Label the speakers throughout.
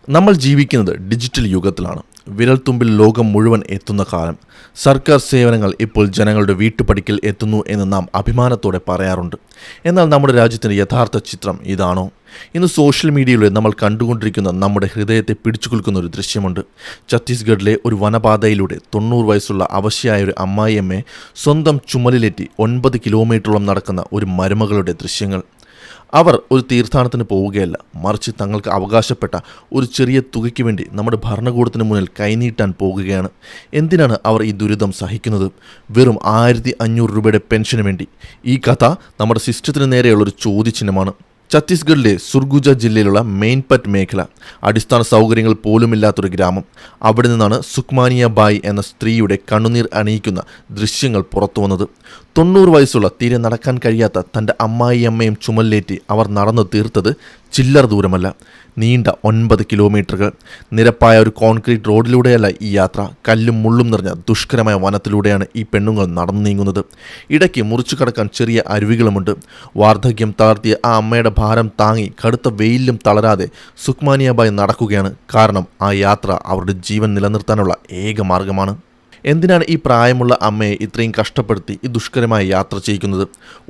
Speaker 1: നമ്മൾ ജീവിക്കുന്നത് ഡിജിറ്റൽ യുഗത്തിലാണ്. വിരൽത്തുമ്പിൽ ലോകം മുഴുവൻ എത്തുന്ന കാലം. സർക്കാർ സേവനങ്ങൾ ഇപ്പോൾ ജനങ്ങളുടെ വീട്ടുപടിക്കൽ എത്തുന്നു എന്ന് നാം അഭിമാനത്തോടെ പറയാറുണ്ട്. എന്നാൽ നമ്മുടെ രാജ്യത്തിൻ്റെ യഥാർത്ഥ ചിത്രം ഇതാണോ? ഇന്ന് സോഷ്യൽ മീഡിയയിലൂടെ നമ്മൾ കണ്ടുകൊണ്ടിരിക്കുന്ന നമ്മുടെ ഹൃദയത്തെ പിടിച്ചുകുലുക്കുന്ന ഒരു ദൃശ്യമുണ്ട്. ഛത്തീസ്ഗഡിലെ ഒരു വനപാതയിലൂടെ 90 വയസ്സുള്ള അവശയായ ഒരു അമ്മായിയമ്മയെ സ്വന്തം ചുമലിലേറ്റി 9 കിലോമീറ്ററോളം നടക്കുന്ന ഒരു മരുമകളുടെ ദൃശ്യങ്ങൾ. അവർ ഒരു തീർത്ഥാടനത്തിന് പോവുകയല്ല, മറിച്ച് തങ്ങൾക്ക് അവകാശപ്പെട്ട ഒരു ചെറിയ തുകയ്ക്ക് വേണ്ടി നമ്മുടെ ഭരണകൂടത്തിന് മുന്നിൽ കൈനീട്ടാൻ പോകുകയാണ്. എന്തിനാണ് അവർ ഈ ദുരിതം സഹിക്കുന്നത്? വെറും 1500 രൂപയുടെ പെൻഷന് വേണ്ടി. ഈ കഥ നമ്മുടെ സിസ്റ്റത്തിന് നേരെയുള്ള ഒരു ചോദ്യചിഹ്നമാണ്. ഛത്തീസ്ഗഡിലെ സുർഗുജ ജില്ലയിലുള്ള മെയിൻപറ്റ് മേഖല, അടിസ്ഥാന സൗകര്യങ്ങൾ പോലുമില്ലാത്തൊരു ഗ്രാമം. അവിടെ നിന്നാണ് സുഖ്മാനിയ ബായ് എന്ന സ്ത്രീയുടെ കണ്ണുനീർ അണിയിക്കുന്ന ദൃശ്യങ്ങൾ പുറത്തു വന്നത്. 90 വയസ്സുള്ള തീരെ നടക്കാൻ കഴിയാത്ത തൻ്റെ അമ്മായിയമ്മയും ചുമലിലേറ്റി അവർ നടന്നു തീർത്തത് ചില്ലറ ദൂരമല്ല, നീണ്ട 9 കിലോമീറ്ററുകൾ. നിരപ്പായ ഒരു കോൺക്രീറ്റ് റോഡിലൂടെയല്ല ഈ യാത്ര, കല്ലും മുള്ളും നിറഞ്ഞ ദുഷ്കരമായ വനത്തിലൂടെയാണ് ഈ പെണ്ണുങ്ങൾ നടന്നു നീങ്ങുന്നത്. ഇടയ്ക്ക് മുറിച്ചു കടക്കാൻ ചെറിയ അരുവികളുമുണ്ട്. വാർദ്ധക്യം തളർത്തിയ ആ അമ്മയുടെ ഭാരം താങ്ങി കടുത്ത വെയിലും തളരാതെ സുഖ്മാനിയബായ് നടക്കുകയാണ്. കാരണം ആ യാത്ര അവരുടെ ജീവൻ നിലനിർത്താനുള്ള ഏക മാർഗമാണ്. എന്തിനാണ് ഈ പ്രായമുള്ള അമ്മയെ ഇത്രയും കഷ്ടപ്പെടുത്തി ഈ ദുഷ്കരമായ യാത്ര ചെയ്യിക്കുന്നത്?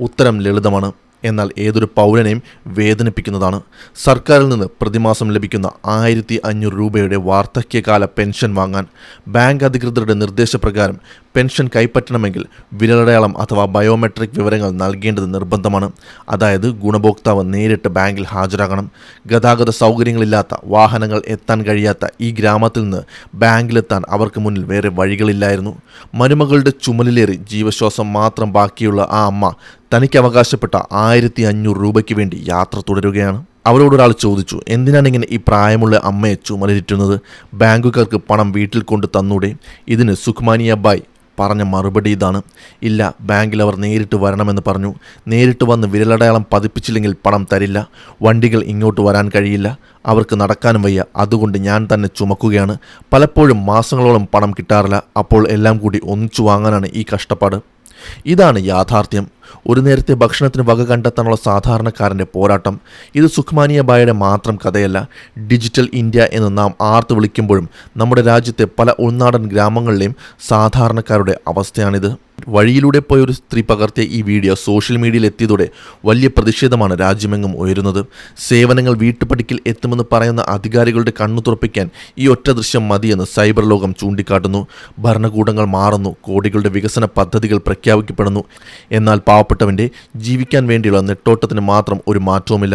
Speaker 1: ഉത്തരം ലളിതമാണ്, എന്നാൽ ഏതൊരു പൗരനെയും വേദനിപ്പിക്കുന്നതാണ്. സർക്കാരിൽ നിന്ന് പ്രതിമാസം ലഭിക്കുന്ന 1500 രൂപയുടെ വാർദ്ധക്യകാല പെൻഷൻ വാങ്ങാൻ ബാങ്ക് അധികൃതരുടെ നിർദ്ദേശപ്രകാരം പെൻഷൻ കൈപ്പറ്റണമെങ്കിൽ വിരലടയാളം അഥവാ ബയോമെട്രിക് വിവരങ്ങൾ നൽകേണ്ടത് നിർബന്ധമാണ്. അതായത് ഗുണഭോക്താവ് നേരിട്ട് ബാങ്കിൽ ഹാജരാകണം. ഗതാഗത സൗകര്യങ്ങളില്ലാത്ത, വാഹനങ്ങൾ എത്താൻ കഴിയാത്ത ഈ ഗ്രാമത്തിൽ നിന്ന് ബാങ്കിലെത്താൻ അവർക്ക് മുന്നിൽ വേറെ വഴികളില്ലായിരുന്നു. മരുമകളുടെ ചുമലിലേറി ജീവശ്വാസം മാത്രം ബാക്കിയുള്ള ആ അമ്മ തനിക്ക് അവകാശപ്പെട്ട 1500 രൂപയ്ക്ക് വേണ്ടി യാത്ര തുടരുകയാണ്. അവരോടൊരാൾ ചോദിച്ചു, എന്തിനാണ് ഇങ്ങനെ ഈ പ്രായമുള്ള അമ്മയെ ചുമലിലിറ്റുന്നത്? ബാങ്കുകാർക്ക് പണം വീട്ടിൽ കൊണ്ട് തന്നൂടെ? ഇതിന് സുഖ്മാനിയ ബായ് പറഞ്ഞ മറുപടി ഇതാണ്: ഇല്ല, ബാങ്കിൽ അവർ നേരിട്ട് വരണമെന്ന് പറഞ്ഞു. നേരിട്ട് വന്ന് വിരലടയാളം പതിപ്പിച്ചില്ലെങ്കിൽ പണം തരില്ല. വണ്ടികൾ ഇങ്ങോട്ട് വരാൻ കഴിയില്ല. അവർക്ക് നടക്കാനും വയ്യ. അതുകൊണ്ട് ഞാൻ തന്നെ ചുമക്കുകയാണ്. പലപ്പോഴും മാസങ്ങളോളം പണം കിട്ടാറില്ല. അപ്പോൾ എല്ലാം കൂടി ഒന്നിച്ചു വാങ്ങാനാണ് ഈ കഷ്ടപ്പാട്. ഇതാണ് യാഥാർത്ഥ്യം. ഒരു നേരത്തെ ഭക്ഷണത്തിന് വക കണ്ടെത്താനുള്ള സാധാരണക്കാരൻ്റെ പോരാട്ടം. ഇത് സുഖ്മാനിയ ബായുടെ മാത്രം കഥയല്ല. ഡിജിറ്റൽ ഇന്ത്യ എന്ന് നാം ആർത്ത് വിളിക്കുമ്പോഴും നമ്മുടെ രാജ്യത്തെ പല ഉൾനാടൻ ഗ്രാമങ്ങളിലെയും സാധാരണക്കാരുടെ അവസ്ഥയാണിത്. വഴിയിലൂടെ പോയ ഒരു സ്ത്രീ പകർത്തിയ ഈ വീഡിയോ സോഷ്യൽ മീഡിയയിൽ എത്തിയതോടെ വലിയ പ്രതിഷേധമാണ് രാജ്യമെങ്ങും ഉയരുന്നത്. സേവനങ്ങൾ വീട്ടുപടിക്കൽ എത്തുമെന്ന് പറയുന്ന അധികാരികളുടെ കണ്ണു തുറപ്പിക്കാൻ ഈ ഒറ്റ ദൃശ്യം മതിയെന്ന് സൈബർ ലോകം ചൂണ്ടിക്കാട്ടുന്നു. ഭരണകൂടങ്ങൾ മാറുന്നു, കോടികളുടെ വികസന പദ്ധതികൾ പ്രഖ്യാപിക്കപ്പെടുന്നു. എന്നാൽ പാവപ്പെട്ടവൻ്റെ ജീവിക്കാൻ വേണ്ടിയുള്ള നെട്ടോട്ടത്തിന് മാത്രം ഒരു മാറ്റവുമില്ല.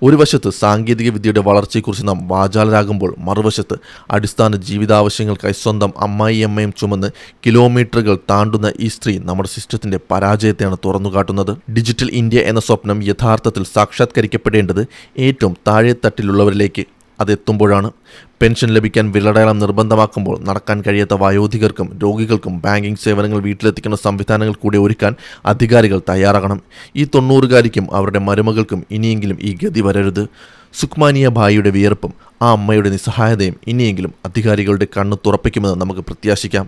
Speaker 1: ഒരു വശത്ത് സാങ്കേതിക വിദ്യയുടെ വളർച്ചയെക്കുറിച്ച് നാം വാചാലരാകുമ്പോൾ, മറുവശത്ത് അടിസ്ഥാന ജീവിതാവശ്യങ്ങൾക്കായി സ്വന്തം അമ്മായിയമ്മയും ചുമന്ന് കിലോമീറ്ററുകൾ താണ്ടുന്ന ഈ സ്ത്രീ നമ്മുടെ സിസ്റ്റത്തിന്റെ പരാജയത്തെയാണ് തുറന്നുകാട്ടുന്നത്. ഡിജിറ്റൽ ഇന്ത്യ എന്ന സ്വപ്നം യഥാർത്ഥത്തിൽ സാക്ഷാത്കരിക്കപ്പെടേണ്ടത് ഏറ്റവും താഴെത്തട്ടിലുള്ളവരിലേക്ക് അതെത്തുമ്പോഴാണ്. പെൻഷൻ ലഭിക്കാൻ വിരലടയാളം നിർബന്ധമാക്കുമ്പോൾ നടക്കാൻ കഴിയാത്ത വയോധികർക്കും രോഗികൾക്കും ബാങ്കിംഗ് സേവനങ്ങൾ വീട്ടിലെത്തിക്കുന്ന സംവിധാനങ്ങൾ കൂടി ഒരുക്കാൻ അധികാരികൾ തയ്യാറാകണം. ഈ 90-കാരിക്കും അവരുടെ മരുമകൾക്കും ഇനിയെങ്കിലും ഈ ഗതി വരരുത്. സുഖ്മാനിയ ബായിയുടെ വിയർപ്പും ആ അമ്മയുടെ നിസ്സഹായതയും ഇനിയെങ്കിലും അധികാരികളുടെ കണ്ണ് തുറപ്പിക്കുമെന്ന് നമുക്ക് പ്രത്യാശിക്കാം.